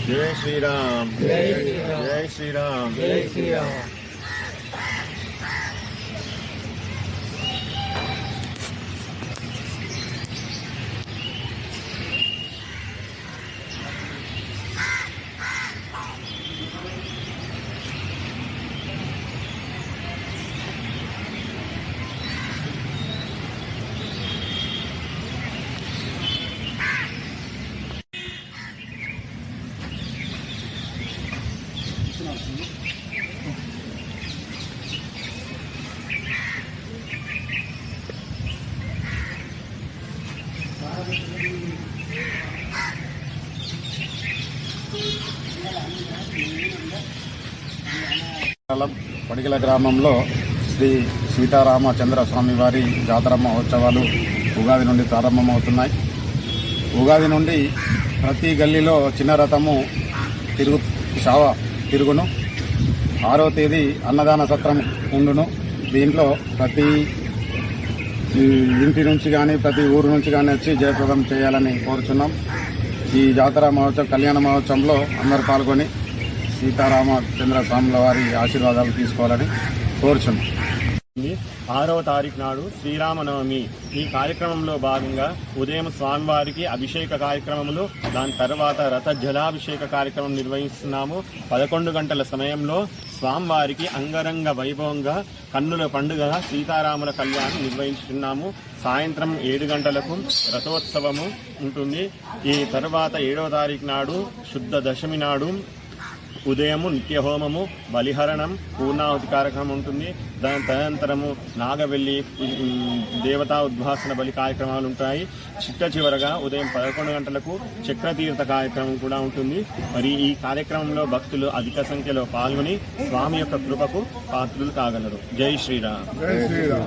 जय श्री राम, जय श्री राम, जय श्री राम। పడిగల గ్రామంలో శ్రీ సీతారామచంద్ర స్వామి వారి జాతర మహోత్సవాలు ఉగాది నుండి ప్రారంభమవుతున్నాయి. ఉగాది నుండి ప్రతి గల్లీలో చిన్న రథము తిరుగును. 6వ తేదీ అన్నదాన సత్రం ఉండును. దీంట్లో ప్రతి ఇంటి నుంచి కానీ ప్రతి ఊరు నుంచి కానీ వచ్చి జయప్రదం చేయాలని కోరుచున్నాం. ఈ జాతర మహోత్సవం కళ్యాణ మహోత్సవంలో అందరూ పాల్గొని సీతారామచంద్ర స్వాముల వారి ఆశీర్వాదాలు తీసుకోవాలని కోరుచున్నాం. 6వ తారీఖు నాడు శ్రీరామనవమి. ఈ కార్యక్రమంలో భాగంగా ఉదయం స్వామివారికి అభిషేక కార్యక్రమములు, దాని తర్వాత రథ జలాభిషేక కార్యక్రమం నిర్వహిస్తున్నాము. 11 గంటల సమయంలో స్వామివారికి అంగరంగ వైభవంగా కన్నుల పండుగ సీతారాముల కళ్యాణం నిర్వహించుతున్నాము. సాయంత్రం 7 గంటలకు రథోత్సవము ఉంటుంది. ఈ తర్వాత 7వ తారీఖు నాడు శుద్ధ దశమి నాడు ఉదయము నిత్యహోమము, బలిహరణం, పూర్ణాహుతి కార్యక్రమం ఉంటుంది. దాని తదనంతరము నాగవెల్లి దేవతా ఉద్భాసన బలి కార్యక్రమాలు ఉంటాయి. చివరగా ఉదయం 11 గంటలకు చక్రతీర్థ కార్యక్రమం కూడా ఉంటుంది. మరి ఈ కార్యక్రమంలో భక్తులు అధిక సంఖ్యలో పాల్గొని స్వామి యొక్క కృపకు పాత్రులు కాగలరు. జై శ్రీరామ్.